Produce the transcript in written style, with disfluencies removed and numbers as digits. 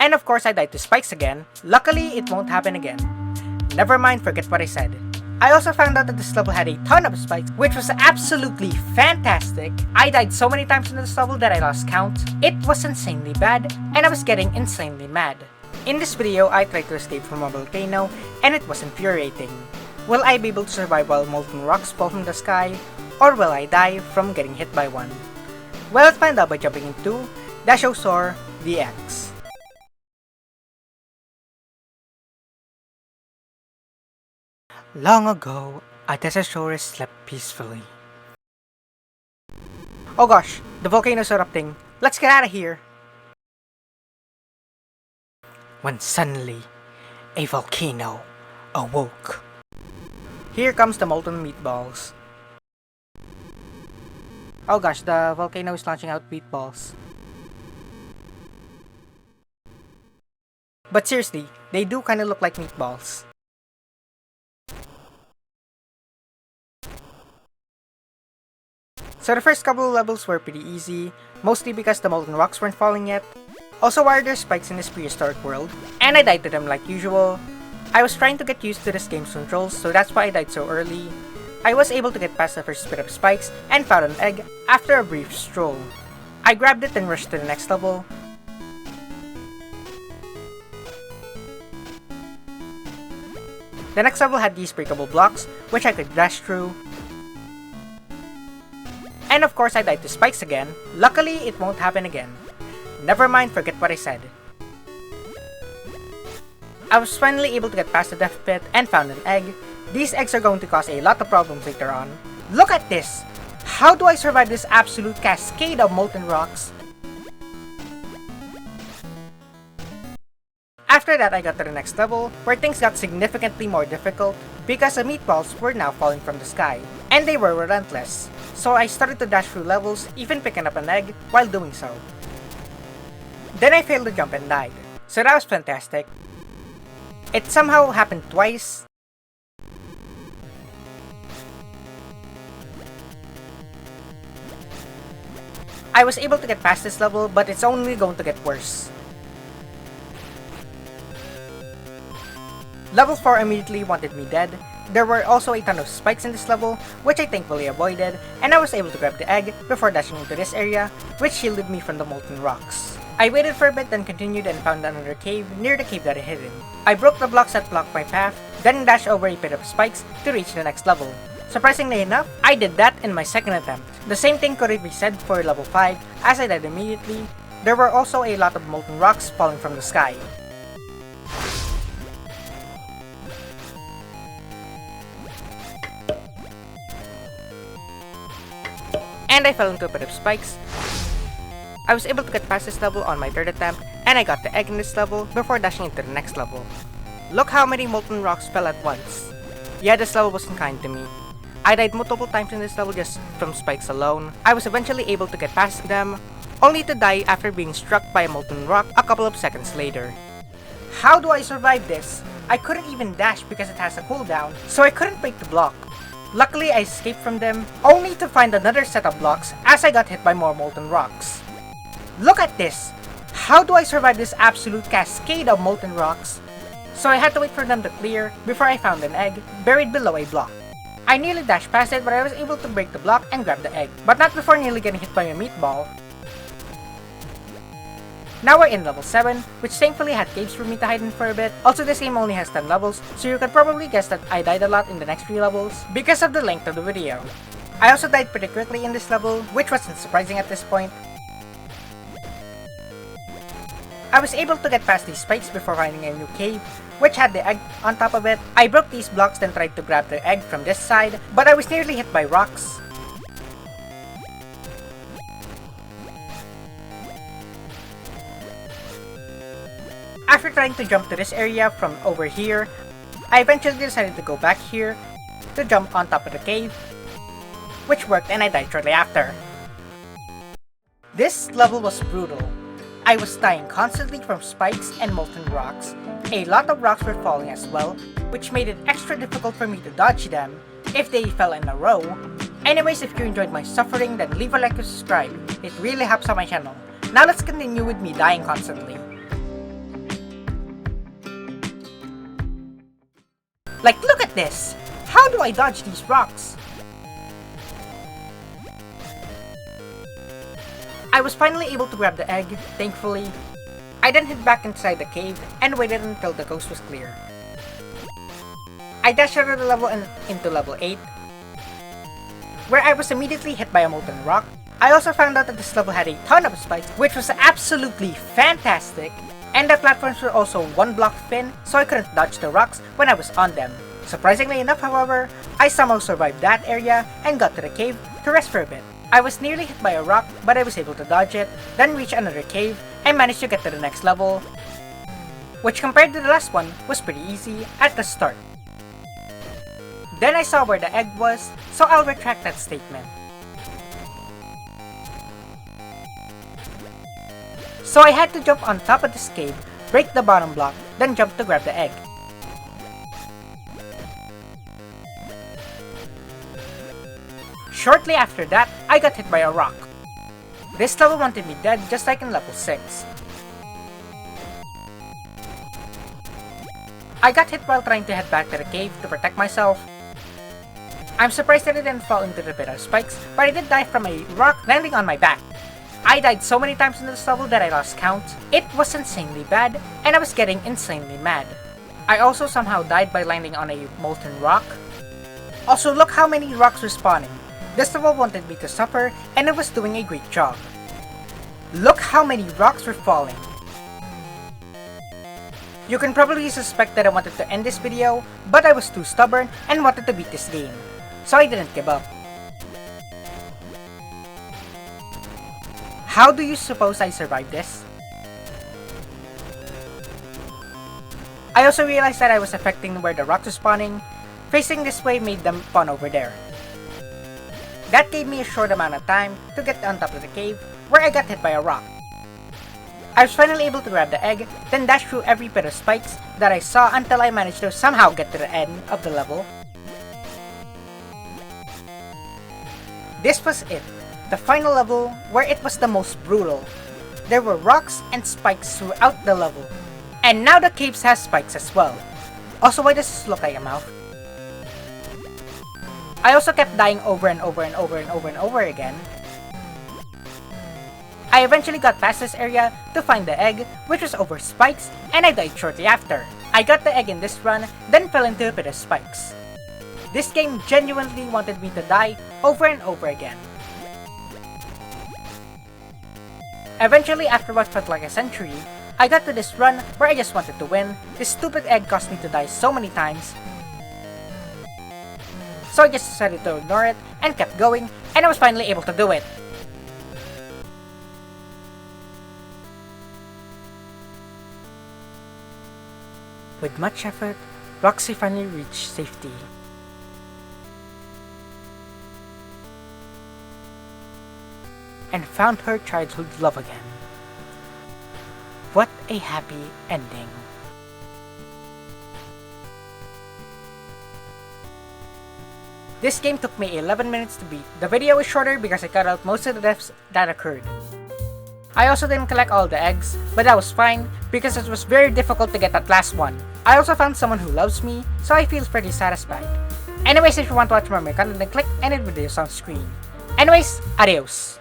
And of course I died to spikes again. Luckily, it won't happen again. Never mind, forget what I said. I also found out that this level had a ton of spikes, which was absolutely fantastic. I died so many times in this level that I lost count. It was insanely bad, and I was getting insanely mad. In this video, I tried to escape from a volcano, and it was infuriating. Will I be able to survive while molten rocks fall from the sky? Or will I die from getting hit by one? Well, let's find out by jumping into Dashosaur DX. Long ago, a Telecasted slept peacefully. Oh gosh, the volcano's erupting. Let's get out of here! When suddenly, a volcano awoke. Here comes the molten meatballs. Oh gosh, the volcano is launching out meatballs. But seriously, they do kinda look like meatballs. So the first couple of levels were pretty easy, mostly because the molten rocks weren't falling yet. Also, why are there spikes in this prehistoric world? And I died to them like usual. I was trying to get used to this game's controls, so that's why I died so early. I was able to get past the first bit of spikes and found an egg after a brief stroll. I grabbed it and rushed to the next level. The next level had these breakable blocks, which I could dash through. And of course I died to spikes again. Luckily, it won't happen again. Never mind, forget what I said. I was finally able to get past the death pit and found an egg. These eggs are going to cause a lot of problems later on. Look at this! How do I survive this absolute cascade of molten rocks? After that, I got to the next level, where things got significantly more difficult because the meatballs were now falling from the sky, and they were relentless. So I started to dash through levels, even picking up an egg while doing so. Then I failed to jump and died, so that was fantastic. It somehow happened twice. I was able to get past this level, but it's only going to get worse. Level 4 immediately wanted me dead. There were also a ton of spikes in this level, which I thankfully avoided, and I was able to grab the egg before dashing into this area, which shielded me from the molten rocks. I waited for a bit, then continued and found another cave near the cave that I hid in. I broke the blocks that blocked my path, then dashed over a pit of spikes to reach the next level. Surprisingly enough, I did that in my second attempt. The same thing could be said for level 5, as I died immediately. There were also a lot of molten rocks falling from the sky. And I fell into a pit of spikes. I was able to get past this level on my third attempt, and I got the egg in this level before dashing into the next level. Look how many molten rocks fell at once. Yeah, this level wasn't kind to me. I died multiple times in this level just from spikes alone. I was eventually able to get past them, only to die after being struck by a molten rock a couple of seconds later. How do I survive this? I couldn't even dash because it has a cooldown, so I couldn't break the block. Luckily, I escaped from them, only to find another set of blocks as I got hit by more molten rocks. Look at this! How do I survive this absolute cascade of molten rocks? So I had to wait for them to clear before I found an egg buried below a block. I nearly dashed past it, but I was able to break the block and grab the egg, but not before nearly getting hit by a meatball. Now we're in level 7, which thankfully had caves for me to hide in for a bit. Also, this game only has 10 levels, so you could probably guess that I died a lot in the next 3 levels because of the length of the video. I also died pretty quickly in this level, which wasn't surprising at this point. I was able to get past these spikes before finding a new cave, which had the egg on top of it. I broke these blocks, then tried to grab the egg from this side, but I was nearly hit by rocks. After trying to jump to this area from over here, I eventually decided to go back here to jump on top of the cave, which worked and I died shortly after. This level was brutal. I was dying constantly from spikes and molten rocks. A lot of rocks were falling as well, which made it extra difficult for me to dodge them if they fell in a row. Anyways, if you enjoyed my suffering, then leave a like and subscribe. It really helps out my channel. Now let's continue with me dying constantly. Like, look at this! How do I dodge these rocks? I was finally able to grab the egg, thankfully. I then hid back inside the cave and waited until the coast was clear. I dashed out of the level and into level 8, where I was immediately hit by a molten rock. I also found out that this level had a ton of spikes, which was absolutely fantastic, and the platforms were also one block thin, so I couldn't dodge the rocks when I was on them. Surprisingly enough, however, I somehow survived that area and got to the cave to rest for a bit. I was nearly hit by a rock, but I was able to dodge it, then reach another cave, and managed to get to the next level, which compared to the last one was pretty easy at the start. Then I saw where the egg was, so I'll retract that statement. So I had to jump on top of this cave, break the bottom block, then jump to grab the egg. Shortly after that, I got hit by a rock. This level wanted me dead just like in level 6. I got hit while trying to head back to the cave to protect myself. I'm surprised that I didn't fall into the pit of spikes, but I did die from a rock landing on my back. I died so many times in this level that I lost count. It was insanely bad, and I was getting insanely mad. I also somehow died by landing on a molten rock. Also, look how many rocks were spawning. This level wanted me to suffer, and it was doing a great job. Look how many rocks were falling. You can probably suspect that I wanted to end this video, but I was too stubborn and wanted to beat this game, so I didn't give up. How do you suppose I survived this? I also realized that I was affecting where the rocks were spawning. Facing this way made them spawn over there. That gave me a short amount of time to get on top of the cave, where I got hit by a rock. I was finally able to grab the egg, then dash through every bit of spikes that I saw until I managed to somehow get to the end of the level. This was it, the final level where it was the most brutal. There were rocks and spikes throughout the level. And now the caves has spikes as well. Also, why does this look like a mouth? I also kept dying over and over and over and over and over again. I eventually got past this area to find the egg, which was over spikes, and I died shortly after. I got the egg in this run, then fell into a pit of spikes. This game genuinely wanted me to die over and over again. Eventually, after what felt like a century, I got to this run where I just wanted to win. This stupid egg caused me to die so many times, so I just decided to ignore it and kept going, and I was finally able to do it. With much effort, Roxy finally reached safety. And found her childhood love again. What a happy ending. This game took me 11 minutes to beat. The video is shorter because I cut out most of the deaths that occurred. I also didn't collect all the eggs, but that was fine because it was very difficult to get that last one. I also found someone who loves me, so I feel pretty satisfied. Anyways, if you want to watch more of my content, then click any videos on screen. Anyways, adios!